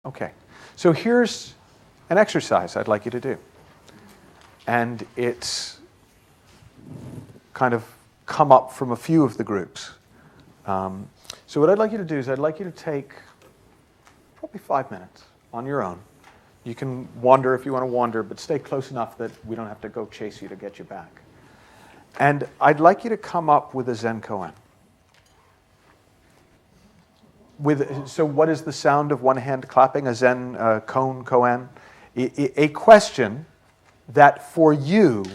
Okay. So here's an exercise I'd like you to do. And it's kind of come up from a few of the groups. So what I'd like you to do is I'd like you to take probably 5 minutes on your own. You can wander if you want to wander, but stay close enough that we don't have to go chase you to get you back. And I'd like you to come up with a Zen koan. So what is the sound of one hand clapping? A Zen koan? A question that for you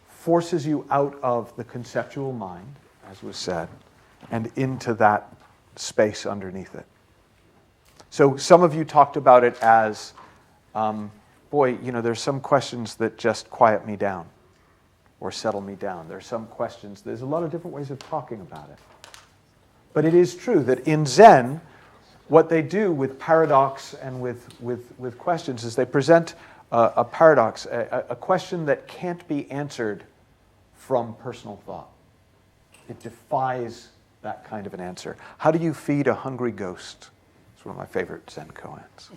forces you out of the conceptual mind, as was said, and into that space underneath it. So some of you talked about it as, there's some questions that just quiet me down or settle me down. There's some questions, there's a lot of different ways of talking about it. But it is true that in Zen, what they do with paradox and with questions is they present a paradox, a question that can't be answered from personal thought. It defies that kind of an answer. How do you feed a hungry ghost? It's one of my favorite Zen koans.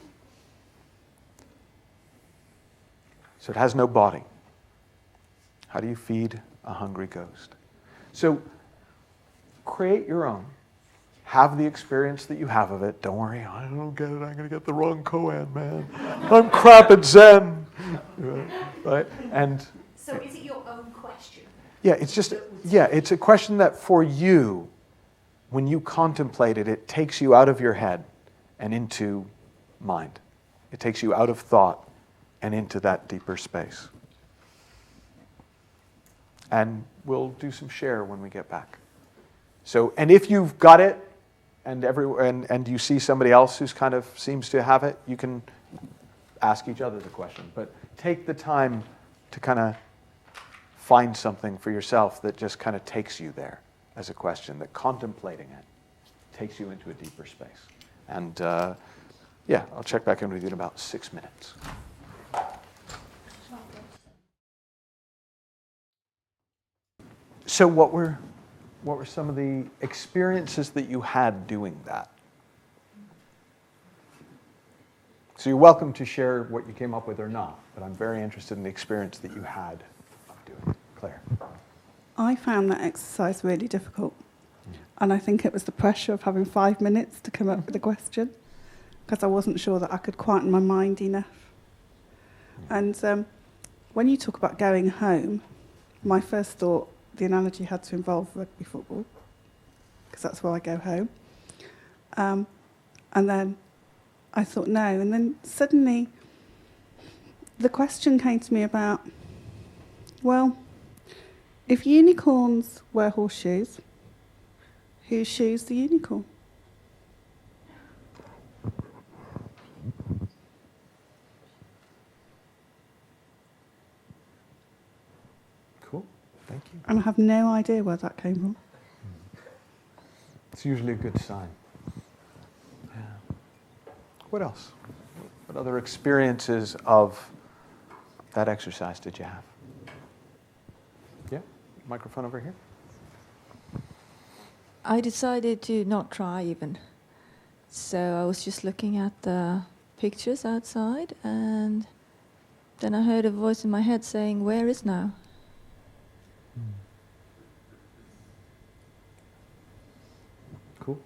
So it has no body. How do you feed a hungry ghost? So create your own. Have the experience that you have of it. Don't worry, I don't get it. I'm going to get the wrong koan, man. I'm crap at Zen. Right? And so is it your own question? Yeah, it's a question that for you, when you contemplate it, it takes you out of your head and into mind. It takes you out of thought and into that deeper space. And we'll do some share when we get back. So, and if you've got it, and you see somebody else who's kind of seems to have it, you can ask each other the question. But take the time to kind of find something for yourself that just kind of takes you there as a question, that contemplating it takes you into a deeper space. And I'll check back in with you in about 6 minutes. So what were some of the experiences that you had doing that? So you're welcome to share what you came up with or not, but I'm very interested in the experience that you had of doing it. Claire? I found that exercise really difficult. And I think it was the pressure of having 5 minutes to come up with a question, because I wasn't sure that I could quieten my mind enough. And when you talk about going home, my first thought, the analogy had to involve rugby football, because that's where I go home. And then I thought, no. And then suddenly the question came to me about, well, if unicorns wear horseshoes, whose shoes the unicorn? Cool, thank you. And I have no idea where that came from. It's usually a good sign. Yeah. What else? What other experiences of that exercise did you have? Yeah, microphone over here. I decided to not try even. So I was just looking at the pictures outside, and then I heard a voice in my head saying, "Where is now?" Cool.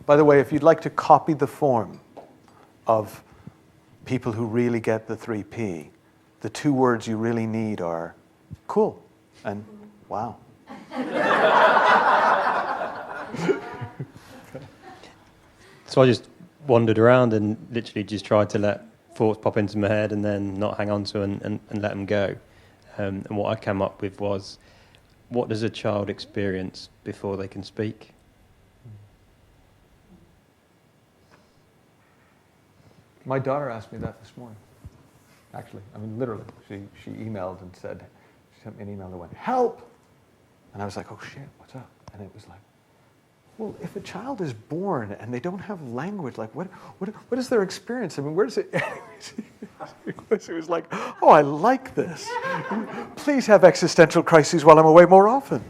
By the way, if you'd like to copy the form of people who really get the 3P, the 2 words you really need are cool and wow. So I just wandered around and literally just tried to let thoughts pop into my head and then not hang on to and let them go. And what I came up with was, what does a child experience before they can speak? My daughter asked me that this morning. Actually, I mean, literally, she emailed and said, she sent me an email that went, "Help!" And I was like, "Oh shit, what's up?" And it was like, well, if a child is born and they don't have language, like what is their experience? I mean, where does it? It was like, "Oh, I like this. Please have existential crises while I'm away more often."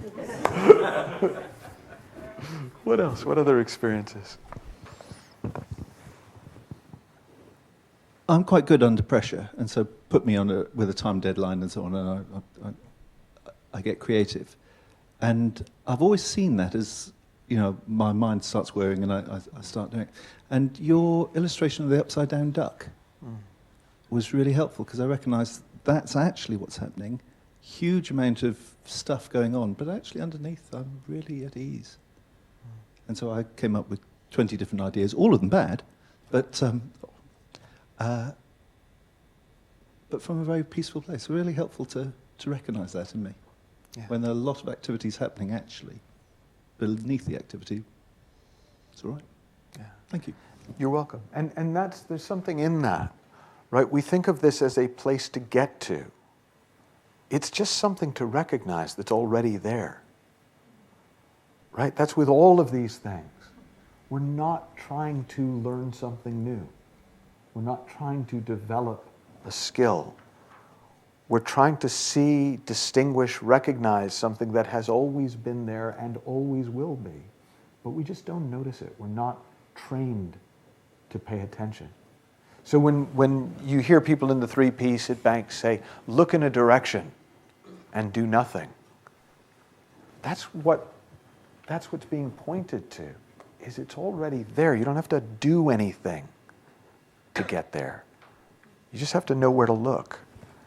What else? What other experiences? I'm quite good under pressure, and so put me on with a time deadline and so on, and I get creative. And I've always seen that as, my mind starts whirring and I start doing it. And your illustration of the upside down duck was really helpful, because I recognised that's actually what's happening. Huge amount of stuff going on, but actually underneath I'm really at ease. And so I came up with 20 different ideas, all of them bad, but from a very peaceful place. Really helpful to recognise that in me. Yeah. When there are a lot of activities happening actually beneath the activity, it's all right. Yeah. Thank you. You're welcome. And there's something in that, right? We think of this as a place to get to. It's just something to recognize that's already there, right? That's with all of these things. We're not trying to learn something new. We're not trying to develop a skill. We're trying to see, distinguish, recognize something that has always been there and always will be. But we just don't notice it. We're not trained to pay attention. So when you hear people in the 3Ps at banks say, look in a direction and do nothing, that's what's being pointed to, is it's already there. You don't have to do anything to get there. You just have to know where to look.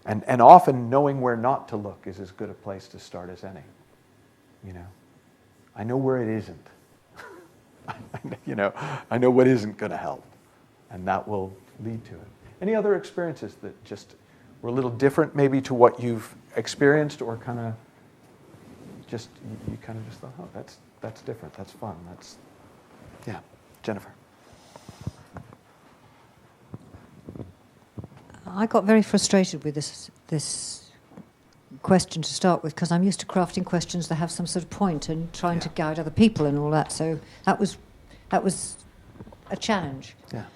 And often knowing where not to look is as good a place to start as any. I know where it isn't. I know what isn't going to help. And that will lead to it. Any other experiences that just were a little different maybe to what you've experienced, or kind of just, you kind of just thought, oh, that's different, that's fun, yeah. Jennifer. I got very frustrated with this question to start with, because I'm used to crafting questions that have some sort of point and trying to guide other people and all that. So that was a challenge. Yeah.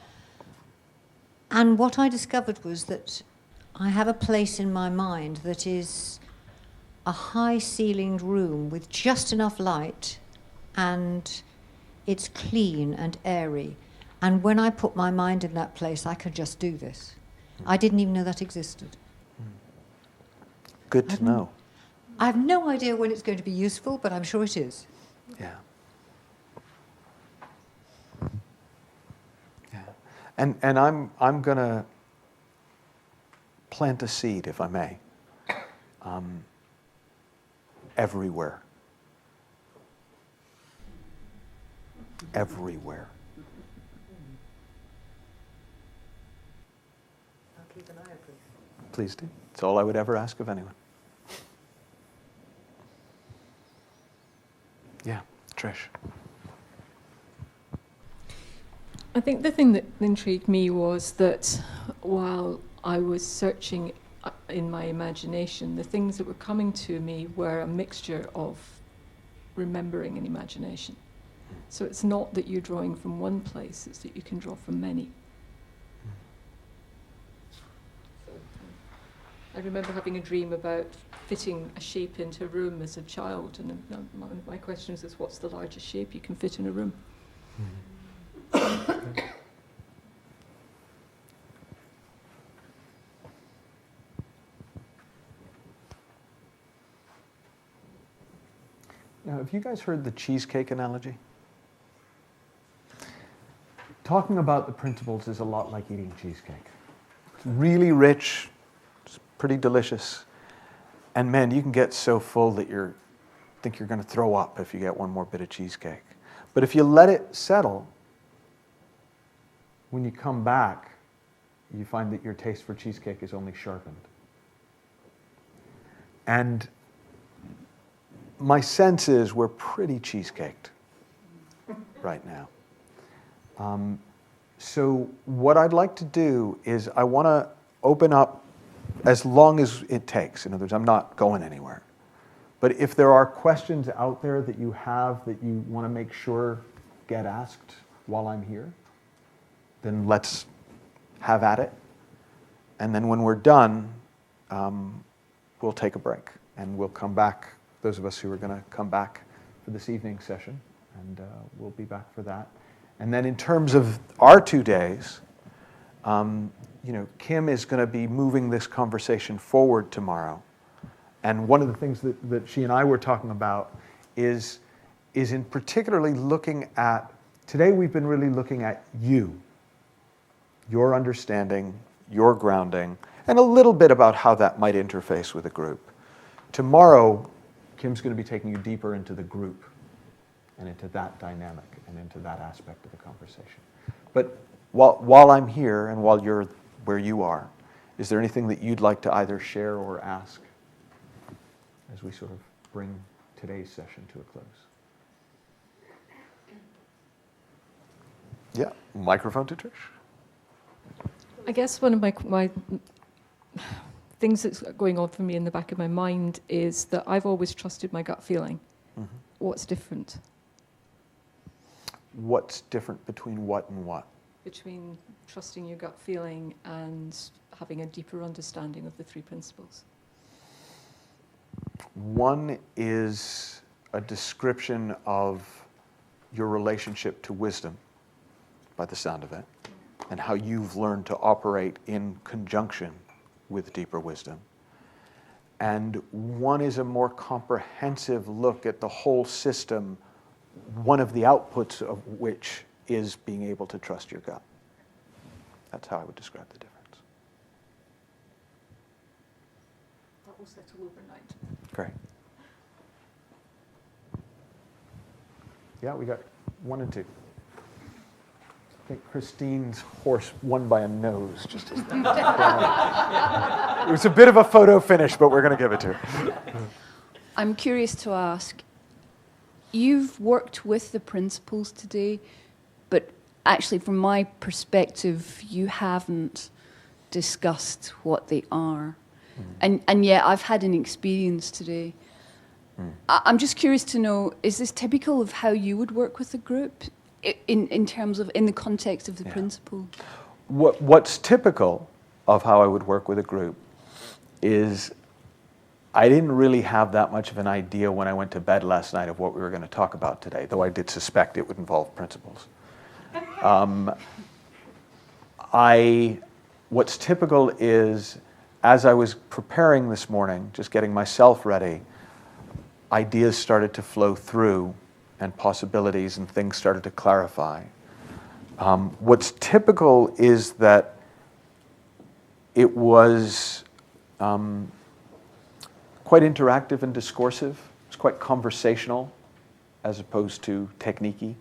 And what I discovered was that I have a place in my mind that is a high-ceilinged room with just enough light, and it's clean and airy. And when I put my mind in that place, I could just do this. I didn't even know that existed. Good to know. I have no idea when it's going to be useful, but I'm sure it is. Yeah. Yeah. And I'm going to plant a seed, if I may, everywhere. Everywhere. I'll keep an eye open. Please do. It's all I would ever ask of anyone. Yeah, Trish. I think the thing that intrigued me was that while I was searching in my imagination, the things that were coming to me were a mixture of remembering and imagination. So it's not that you're drawing from one place, it's that you can draw from many. I remember having a dream about fitting a shape into a room as a child, and one of my questions is, what's the largest shape you can fit in a room? Now, have you guys heard the cheesecake analogy? Talking about the principles is a lot like eating cheesecake. It's really rich, it's pretty delicious, and man, you can get so full that you think you're going to throw up if you get one more bit of cheesecake. But if you let it settle, when you come back, you find that your taste for cheesecake is only sharpened. And my sense is we're pretty cheesecaked right now. So what I'd like to do is I want to open up as long as it takes. In other words, I'm not going anywhere. But if there are questions out there that you have that you want to make sure get asked while I'm here, then let's have at it. And then when we're done, we'll take a break and we'll come back, those of us who are going to come back for this evening session, And we'll be back for that. And then in terms of our 2 days, Kim is going to be moving this conversation forward tomorrow. And one of the things that she and I were talking about is in particularly looking at, today we've been really looking at you, your understanding, your grounding, and a little bit about how that might interface with a group. Tomorrow, Kim's going to be taking you deeper into the group and into that dynamic and into that aspect of the conversation. But while I'm here and while you're where you are, is there anything that you'd like to either share or ask as we sort of bring today's session to a close? Yeah, microphone to Trish. I guess one of my things that's going on for me in the back of my mind is that I've always trusted my gut feeling. Mm-hmm. What's different? What's different between what and what? Between trusting your gut feeling and having a deeper understanding of the 3 principles. One is a description of your relationship to wisdom, by the sound of it, and how you've learned to operate in conjunction with deeper wisdom. And one is a more comprehensive look at the whole system, one of the outputs of which is being able to trust your gut. That's how I would describe the difference. That will settle overnight. Great. Yeah, we got 1 and 2. I think Christine's horse won by a nose. Just as it was a bit of a photo finish, but we're going to give it to her. I'm curious to ask, you've worked with the principles today, but actually from my perspective, you haven't discussed what they are. And yet I've had an experience today. I'm just curious to know, is this typical of how you would work with a group in terms of, in the context of the principle? What's typical of how I would work with a group is I didn't really have that much of an idea when I went to bed last night of what we were going to talk about today, though I did suspect it would involve principles. What's typical is, as I was preparing this morning, just getting myself ready, ideas started to flow through and possibilities and things started to clarify. What's typical is that it was quite interactive and discoursive. It's quite conversational as opposed to technique-y.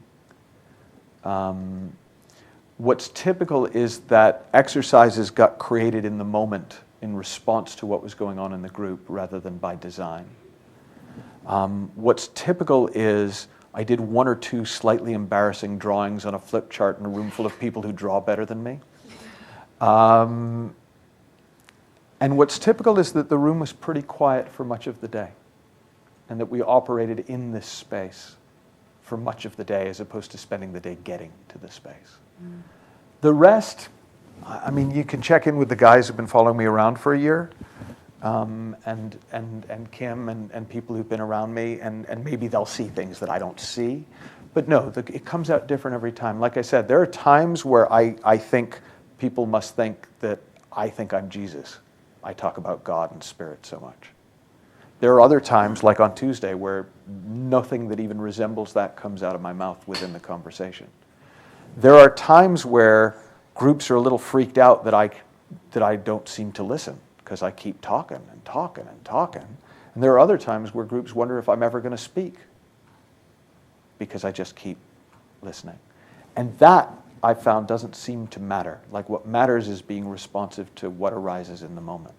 What's typical is that exercises got created in the moment in response to what was going on in the group rather than by design. What's typical is I did 1 or 2 slightly embarrassing drawings on a flip chart in a room full of people who draw better than me. And what's typical is that the room was pretty quiet for much of the day and that we operated in this space for much of the day as opposed to spending the day getting to the space. The rest, I mean, you can check in with the guys who've been following me around for a year, and Kim and people who've been around me, and maybe they'll see things that I don't see. But no, it comes out different every time. Like I said, there are times where I think people must think that I think I'm Jesus. I talk about God and spirit so much. There are other times, like on Tuesday, where nothing that even resembles that comes out of my mouth within the conversation. There are times where groups are a little freaked out that I don't seem to listen because I keep talking and talking and talking. And there are other times where groups wonder if I'm ever going to speak because I just keep listening. And that, I found, doesn't seem to matter. Like, what matters is being responsive to what arises in the moment.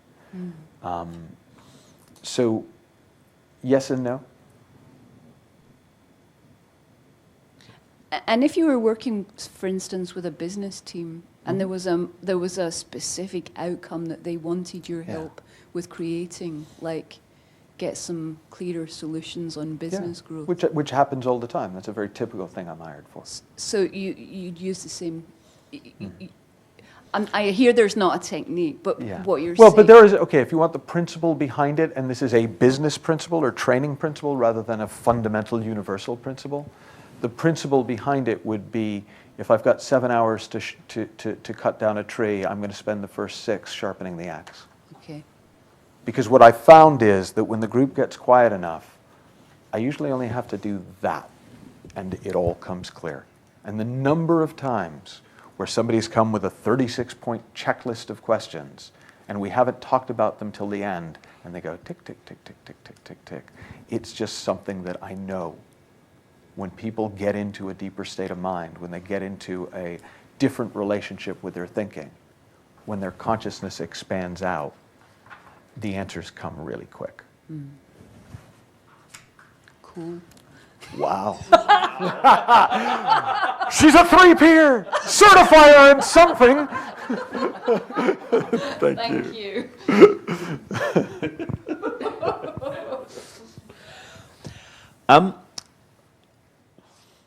So, yes and no. And if you were working, for instance, with a business team, and there was a specific outcome that they wanted your help with creating, like get some clearer solutions on business growth. Which happens all the time. That's a very typical thing I'm hired for. So you'd use the same. I hear there's not a technique, but what you're saying. Well, but there is, okay, if you want the principle behind it, and this is a business principle or training principle rather than a fundamental universal principle, the principle behind it would be, if I've got 7 hours to cut down a tree, I'm going to spend the first 6 sharpening the axe. Okay. Because what I found is that when the group gets quiet enough, I usually only have to do that, and it all comes clear. And the number of times where somebody's come with a 36-point checklist of questions, and we haven't talked about them till the end, and they go tick, tick, tick, tick, tick, tick, tick, tick. It's just something that I know. When people get into a deeper state of mind, when they get into a different relationship with their thinking, when their consciousness expands out, the answers come really quick. Cool. Wow. She's a 3-peer, certifier in something. Thank you.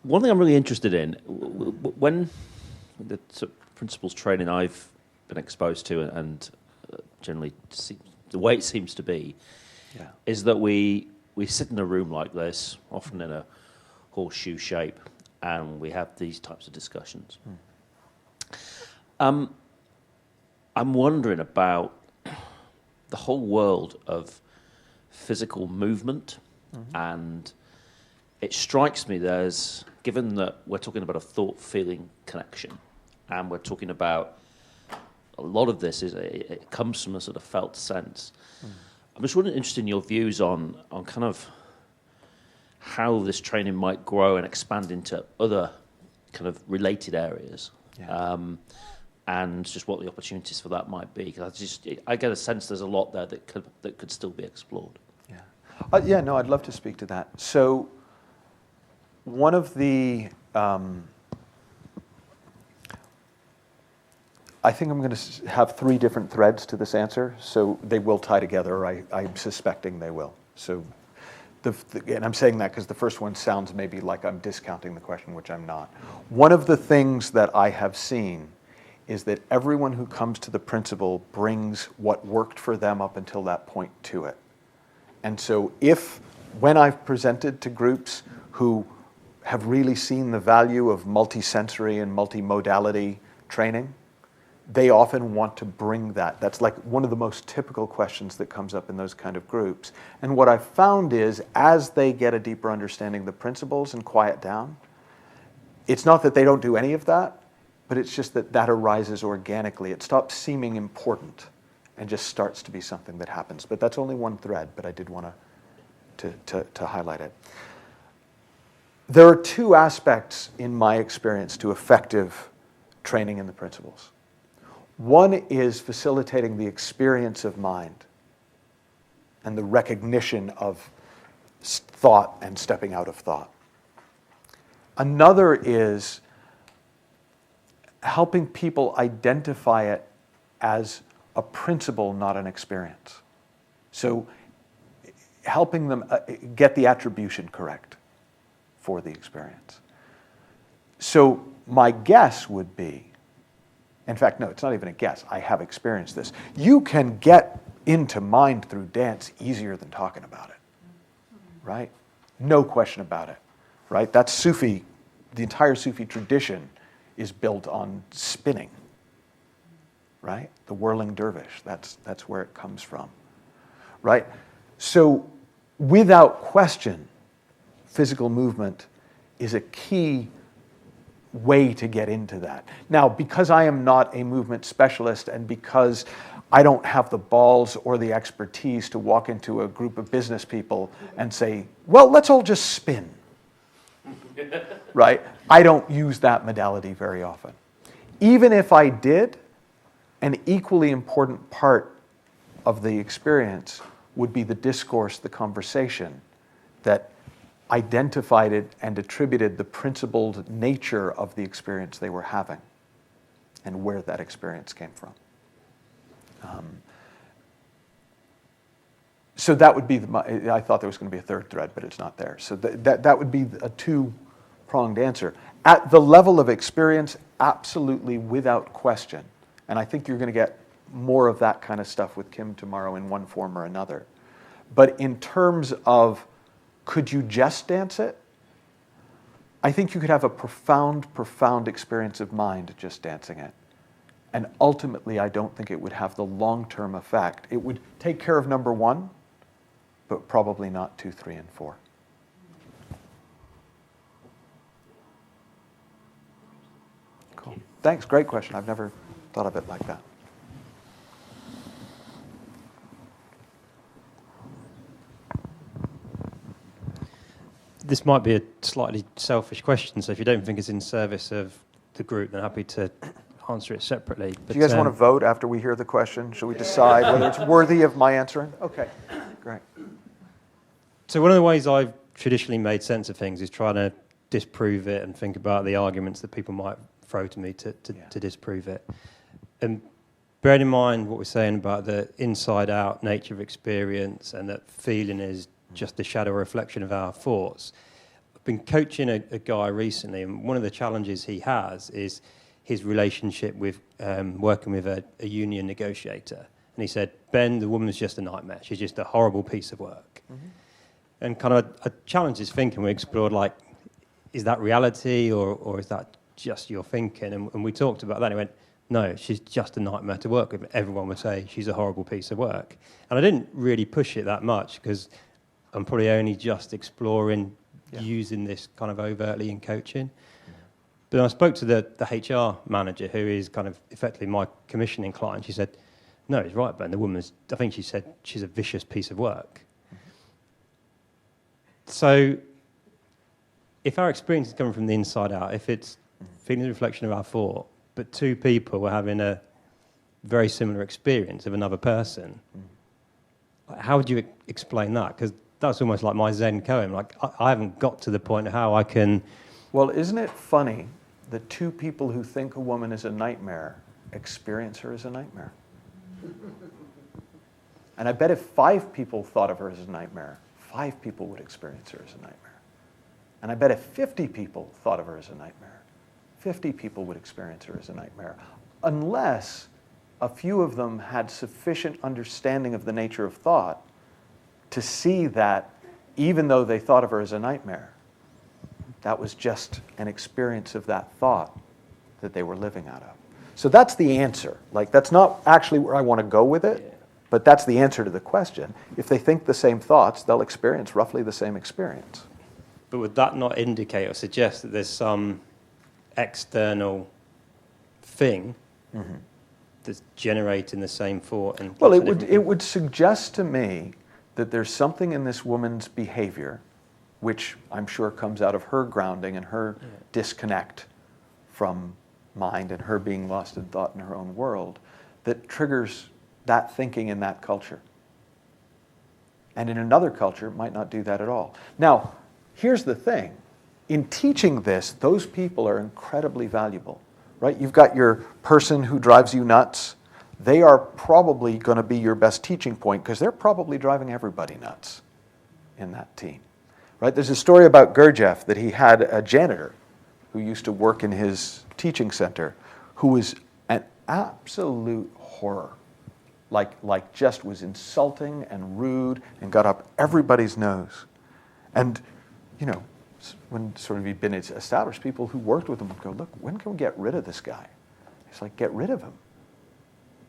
One thing I'm really interested in, when the sort of principles training I've been exposed to, and generally the way it seems to be, is that we sit in a room like this, often in a horseshoe shape, and we have these types of discussions. I'm wondering about the whole world of physical movement, and it strikes me there's, given that we're talking about a thought-feeling connection, and we're talking about a lot of this it comes from a sort of felt sense. I'm just really interested in your views on kind of how this training might grow and expand into other kind of related areas, and just what the opportunities for that might be. Because I get a sense there's a lot there that could still be explored. No, I'd love to speak to that. So, one of the I think I'm going to have 3 different threads to this answer, so they will tie together. I'm suspecting they will. So, and I'm saying that because the first one sounds maybe like I'm discounting the question, which I'm not. One of the things that I have seen is that everyone who comes to the principle brings what worked for them up until that point to it. And so when I've presented to groups who have really seen the value of multisensory and multimodality training, they often want to bring that. That's like one of the most typical questions that comes up in those kind of groups. And what I've found is, as they get a deeper understanding of the principles and quiet down, it's not that they don't do any of that, but it's just that arises organically. It stops seeming important and just starts to be something that happens. But that's only one thread, but I did want to highlight it. There are 2 aspects, in my experience, to effective training in the principles. One is facilitating the experience of mind and the recognition of thought and stepping out of thought. Another is helping people identify it as a principle, not an experience. So helping them get the attribution correct for the experience. So my guess would be, in fact, no, it's not even a guess. I have experienced this. You can get into mind through dance easier than talking about it, right? No question about it, right? That's Sufi. The entire Sufi tradition is built on spinning, right? The whirling dervish. That's where it comes from, right? So, without question, physical movement is a key way to get into that. Now, because I am not a movement specialist and because I don't have the balls or the expertise to walk into a group of business people and say, well, let's all just spin, right? I don't use that modality very often. Even if I did, an equally important part of the experience would be the discourse, the conversation that identified it and attributed the principled nature of the experience they were having and where that experience came from. So that would be, I thought there was going to be a 3rd thread, but it's not there. So that would be a 2-pronged answer. At the level of experience, absolutely, without question. And I think you're going to get more of that kind of stuff with Kim tomorrow in one form or another. But in terms of, could you just dance it? I think you could have a profound, profound experience of mind just dancing it. And ultimately, I don't think it would have the long-term effect. It would take care of number one, but probably not 2, 3, and 4. Cool. Thanks. Great question. I've never thought of it like that. This might be a slightly selfish question, so if you don't think it's in service of the group, then happy to answer it separately. But, do you guys want to vote after we hear the question? Should we decide whether it's worthy of my answering? Okay, great. So one of the ways I've traditionally made sense of things is trying to disprove it and think about the arguments that people might throw to me to disprove it. And bearing in mind what we're saying about the inside-out nature of experience and that feeling is just a shadow reflection of our thoughts. I've been coaching a guy recently, and one of the challenges he has is his relationship with working with a union negotiator. And he said, Ben, the woman's just a nightmare. She's just a horrible piece of work. Mm-hmm. And kind of I challenged his thinking. We explored, like, is that reality or is that just your thinking? And we talked about that. And he went, no, she's just a nightmare to work with. Everyone would say she's a horrible piece of work. And I didn't really push it that much because I'm probably only just exploring using this kind of overtly in coaching. But I spoke to the HR manager, who is kind of effectively my commissioning client. She said, no, he's right, Ben. The woman's, I think she said, she's a vicious piece of work. So if our experience is coming from the inside out, if it's feeling the reflection of our thought, but two people were having a very similar experience of another person, how would you explain that? Because that's almost like my Zen koan. Like, I haven't got to the point of how I can... Well, isn't it funny that two people who think a woman is a nightmare experience her as a nightmare? And I bet if 5 people thought of her as a nightmare, 5 people would experience her as a nightmare. And I bet if 50 people thought of her as a nightmare, 50 people would experience her as a nightmare, unless a few of them had sufficient understanding of the nature of thought to see that even though they thought of her as a nightmare, that was just an experience of that thought that they were living out of. So that's the answer. Like, that's not actually where I want to go with it, but that's the answer to the question. If they think the same thoughts, they'll experience roughly the same experience. But would that not indicate or suggest that there's some external thing that's generating the same thought? And well, it would suggest to me that there's something in this woman's behavior, which I'm sure comes out of her grounding and her disconnect from mind and her being lost in thought in her own world, that triggers that thinking in that culture. And in another culture, it might not do that at all. Now, here's the thing. In teaching this, those people are incredibly valuable, right? You've got your person who drives you nuts. They are probably going to be your best teaching point because they're probably driving everybody nuts in that team, right? There's a story about Gurdjieff that he had a janitor who used to work in his teaching center who was an absolute horror, like just was insulting and rude and got up everybody's nose. And, you know, when sort of he'd been established, people who worked with him would go, look, when can we get rid of this guy? He's like, get rid of him.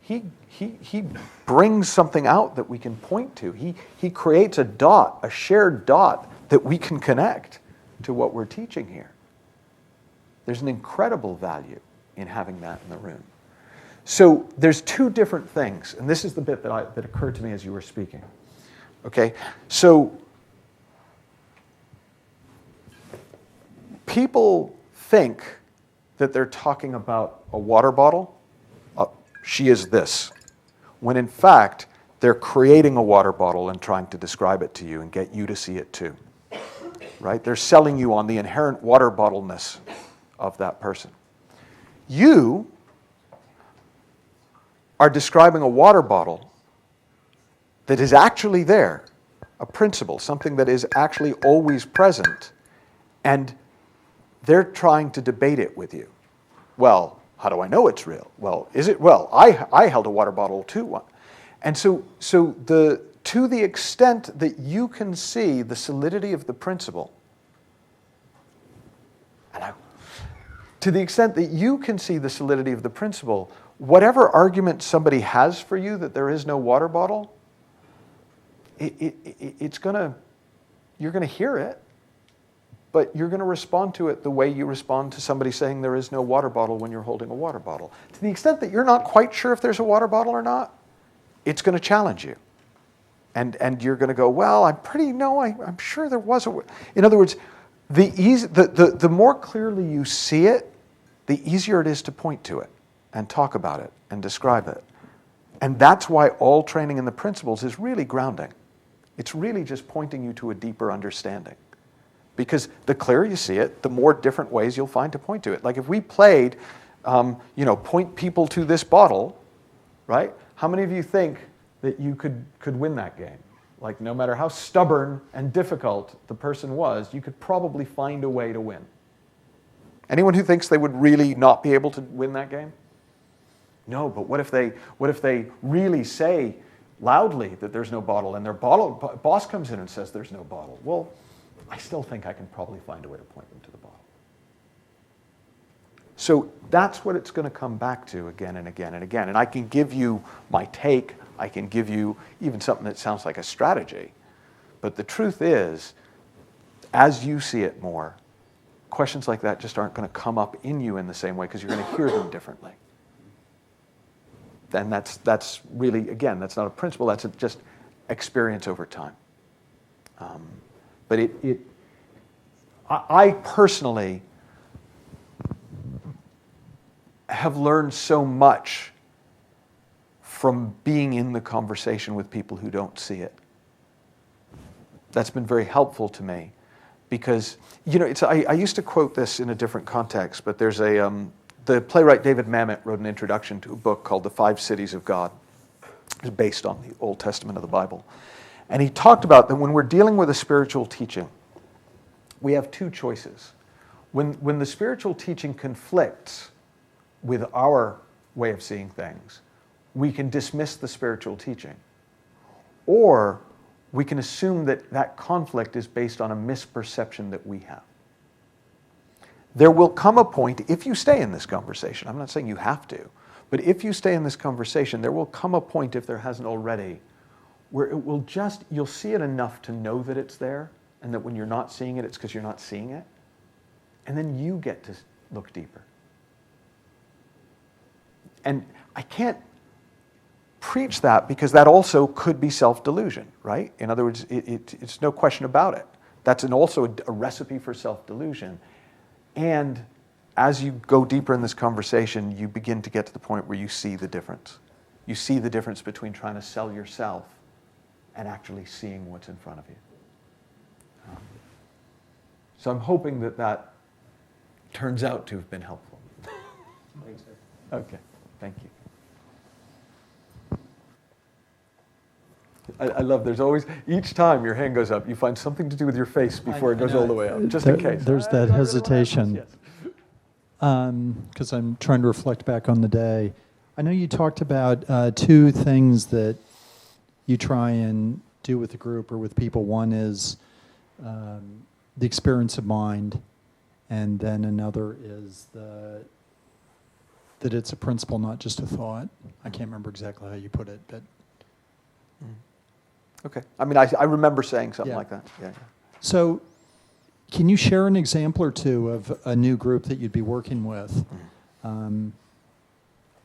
He brings something out that we can point to. He creates a dot, a shared dot that we can connect to what we're teaching here. There's an incredible value in having that in the room. So there's 2 different things, and this is the bit that occurred to me as you were speaking. Okay, so people think that they're talking about a water bottle. She is this, when in fact, they're creating a water bottle and trying to describe it to you and get you to see it too, right? They're selling you on the inherent water bottleness of that person. You are describing a water bottle that is actually there, a principle, something that is actually always present, and they're trying to debate it with you. Well, how do I know it's real? Well, is it? Well, I held a water bottle too. And so to the extent that you can see the solidity of the principle, to the extent that you can see the solidity of the principle, whatever argument somebody has for you that there is no water bottle, you're going to hear it, but you're going to respond to it the way you respond to somebody saying there is no water bottle when you're holding a water bottle. To the extent that you're not quite sure if there's a water bottle or not, it's going to challenge you. And you're going to go, well, I'm sure there was a... In other words, the more clearly you see it, the easier it is to point to it and talk about it and describe it. And that's why all training in the principles is really grounding. It's really just pointing you to a deeper understanding. Because the clearer you see it, the more different ways you'll find to point to it. Like if we played, point people to this bottle, right? How many of you think that you could win that game? Like no matter how stubborn and difficult the person was, you could probably find a way to win. Anyone who thinks they would really not be able to win that game? No, but what if they really say loudly that there's no bottle and their boss comes in and says there's no bottle? Well, I still think I can probably find a way to point them to the bottle. So that's what it's going to come back to again and again and again. And I can give you my take. I can give you even something that sounds like a strategy. But the truth is, as you see it more, questions like that just aren't going to come up in you in the same way because you're going to hear them differently. Then that's really, again, that's not a principle. That's just experience over time. But I personally have learned so much from being in the conversation with people who don't see it. That's been very helpful to me because, I used to quote this in a different context, but there's the playwright David Mamet wrote an introduction to a book called The Five Cities of God. It's based on the Old Testament of the Bible. And he talked about that when we're dealing with a spiritual teaching, we have two choices. When the spiritual teaching conflicts with our way of seeing things, we can dismiss the spiritual teaching. Or we can assume that that conflict is based on a misperception that we have. There will come a point, if you stay in this conversation, I'm not saying you have to, but if you stay in this conversation, there will come a point, if there hasn't already, where it will you'll see it enough to know that it's there, and that when you're not seeing it, it's because you're not seeing it. And then you get to look deeper. And I can't preach that because that also could be self-delusion, right? In other words, it's no question about it. That's also a recipe for self-delusion. And as you go deeper in this conversation, you begin to get to the point where you see the difference. You see the difference between trying to sell yourself and actually seeing what's in front of you. So I'm hoping that turns out to have been helpful. Thanks, sir. Okay, thank you. I love, there's always, each time your hand goes up, you find something to do with your face before it goes all the way up, just in case. There's that hesitation. Because I'm trying to reflect back on the day. I know you talked about two things that you try and do with the group or with people. One is the experience of mind, and then another is that it's a principle, not just a thought. I can't remember exactly how you put it, but... Okay. I mean, I remember saying something like that. Yeah. So can you share an example or two of a new group that you'd be working with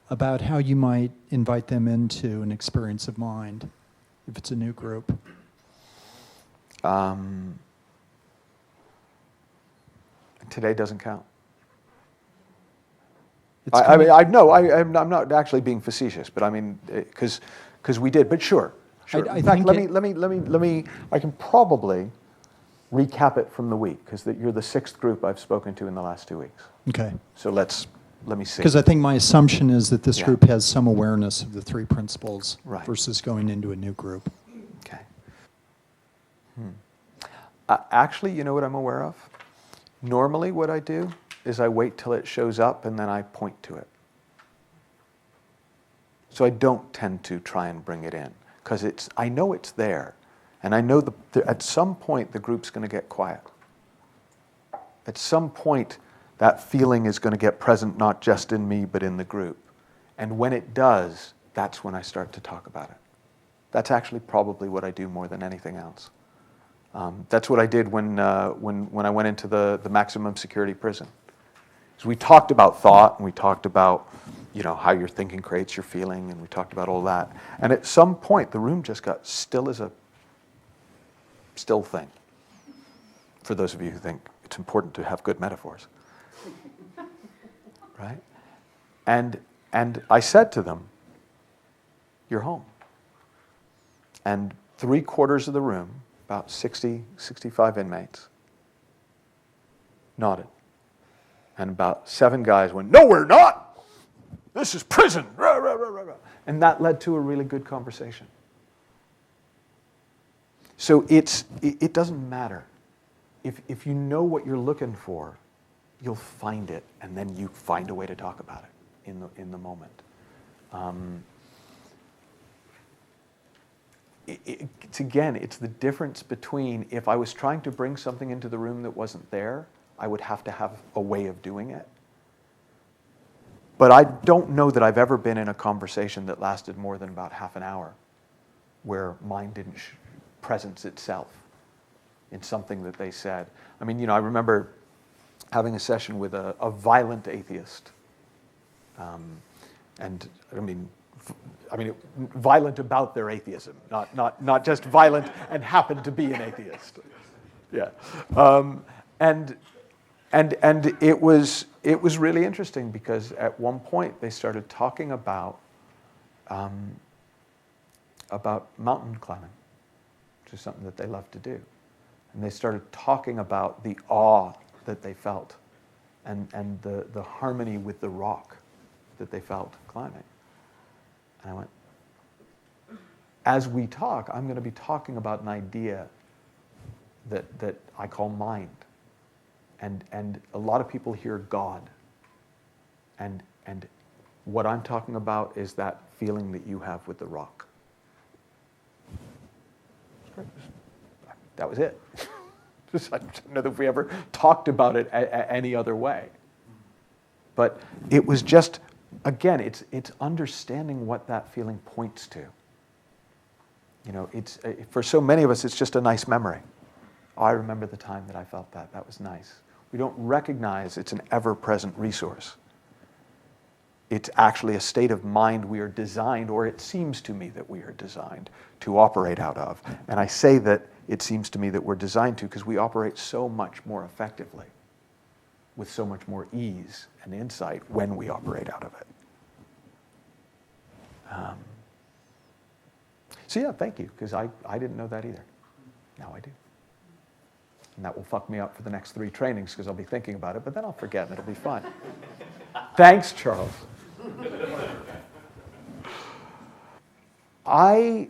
about how you might invite them into an experience of mind if it's a new group? Today doesn't count. I'm not actually being facetious, but I mean, because we did, but sure. In fact, I can probably recap it from the week, because you're the sixth group I've spoken to in the last 2 weeks. Okay. So let me see. Because I think my assumption is that this group has some awareness of the three principles versus going into a new group. Okay. Actually, you know what I'm aware of? Normally what I do is I wait till it shows up and then I point to it. So I don't tend to try and bring it in, because I know it's there. And I know at some point the group's going to get quiet. At some point that feeling is going to get present not just in me, but in the group. And when it does, that's when I start to talk about it. That's actually probably what I do more than anything else. That's what I did when I went into the maximum security prison. So we talked about thought, and we talked about, how your thinking creates your feeling, and we talked about all that. And at some point, the room just got still as a still thing. For those of you who think it's important to have good metaphors. Right? And I said to them, "You're home." And 3/4 of the room, about 60, 65 inmates, nodded. And about 7 guys went, "No, we're not! This is prison!" Rah, rah, rah, rah, rah. And that led to a really good conversation. So it doesn't matter. If you know what you're looking for, you'll find it, and then you find a way to talk about it in the moment. It's the difference between if I was trying to bring something into the room that wasn't there, I would have to have a way of doing it. But I don't know that I've ever been in a conversation that lasted more than about half an hour where mine didn't presence itself in something that they said. I mean, I remember having a session with a violent atheist. Violent about their atheism, not just violent and happened to be an atheist. Yeah. And it was really interesting because at one point they started talking about mountain climbing, which is something that they love to do. And they started talking about the awe that they felt and the harmony with the rock that they felt climbing. And I went, as we talk, I'm going to be talking about an idea that I call mind. And a lot of people hear God. And what I'm talking about is that feeling that you have with the rock. That was it. I don't know if we ever talked about it any other way. But it was just, again, it's understanding what that feeling points to. It's for so many of us, it's just a nice memory. Oh, I remember the time that I felt that. That was nice. We don't recognize it's an ever-present resource. It's actually a state of mind we are designed, or it seems to me that we are designed to operate out of. And I say that it seems to me that we're designed to because we operate so much more effectively, with so much more ease and insight when we operate out of it. So yeah, thank you, because I didn't know that either. Now I do. And that will fuck me up for the next 3 trainings because I'll be thinking about it, but then I'll forget and it'll be fun. Thanks, Charles. I'm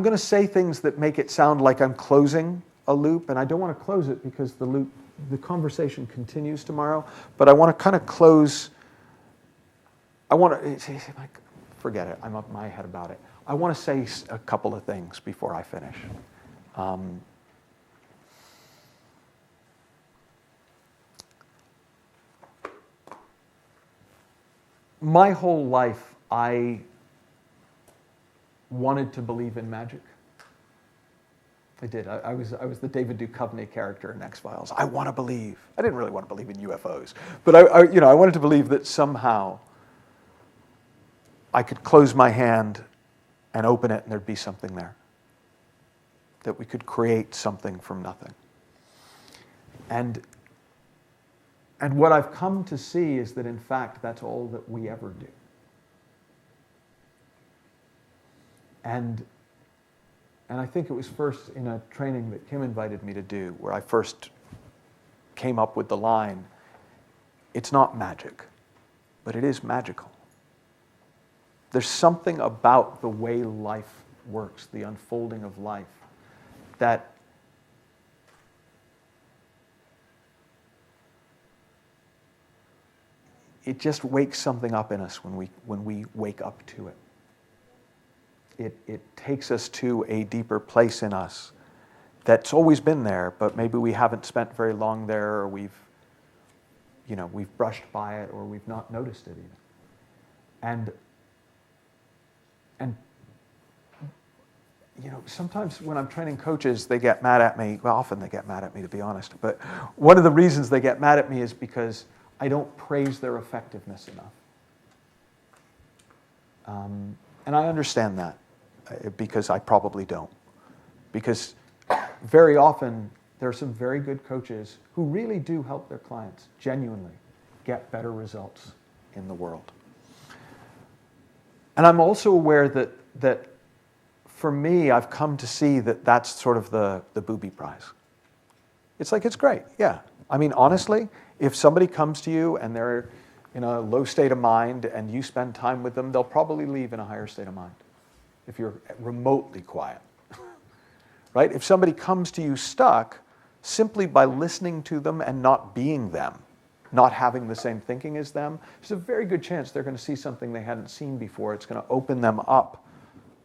going to say things that make it sound like I'm closing a loop, and I don't want to close it because the conversation continues tomorrow, but I want to kind of close. Forget it, I'm up my head about it. I want to say a couple of things before I finish. My whole life, I wanted to believe in magic. I did. I was the David Duchovny character in X-Files. I want to believe. I didn't really want to believe in UFOs, but I wanted to believe that somehow I could close my hand and open it and there'd be something there. That we could create something from nothing. And what I've come to see is that in fact that's all that we ever do. And I think it was first in a training that Kim invited me to do where I first came up with the line, it's not magic, but it is magical. There's something about the way life works, the unfolding of life, that it just wakes something up in us when we wake up to it. It takes us to a deeper place in us, that's always been there, but maybe we haven't spent very long there, or we've brushed by it, or we've not noticed it even. And sometimes when I'm training coaches, they get mad at me. Well, often they get mad at me, to be honest. But one of the reasons they get mad at me is because I don't praise their effectiveness enough. And I understand that, because I probably don't. Because very often there are some very good coaches who really do help their clients genuinely get better results in the world. And I'm also aware that for me, I've come to see that that's sort of the booby prize. It's like, it's great, yeah. I mean, honestly, if somebody comes to you and they're in a low state of mind and you spend time with them, they'll probably leave in a higher state of mind if you're remotely quiet. Right? If somebody comes to you stuck, simply by listening to them and not being them, not having the same thinking as them, there's a very good chance they're going to see something they hadn't seen before. It's going to open them up,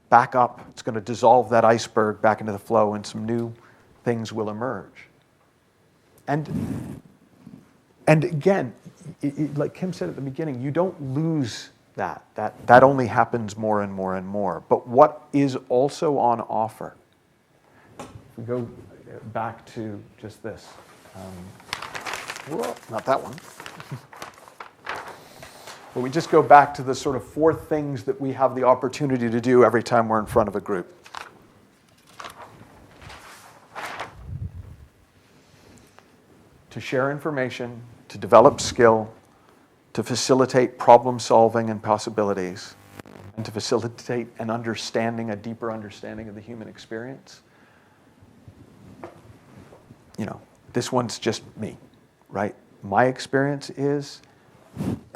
back up. It's going to dissolve that iceberg back into the flow, and some new things will emerge. And again, like Kim said at the beginning, you don't lose that. That only happens more and more and more. But what is also on offer? If we go back to just this. Not that one. But we just go back to the sort of 4 things that we have the opportunity to do every time we're in front of a group. To share information, to develop skill, to facilitate problem solving and possibilities, and to facilitate an understanding, a deeper understanding of the human experience. This one's just me, right? My experience is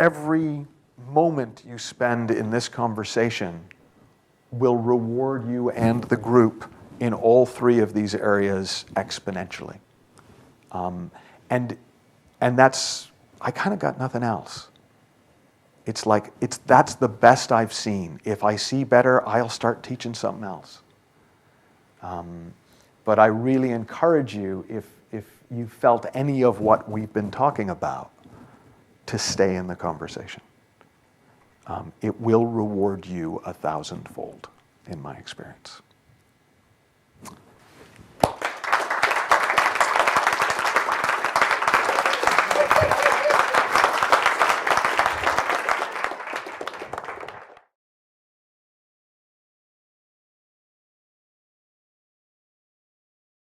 every moment you spend in this conversation will reward you and the group in all 3 of these areas exponentially. And that's, I kind of got nothing else. It's like, that's the best I've seen. If I see better, I'll start teaching something else. But I really encourage you, if you felt any of what we've been talking about, to stay in the conversation. It will reward you 1,000-fold, in my experience.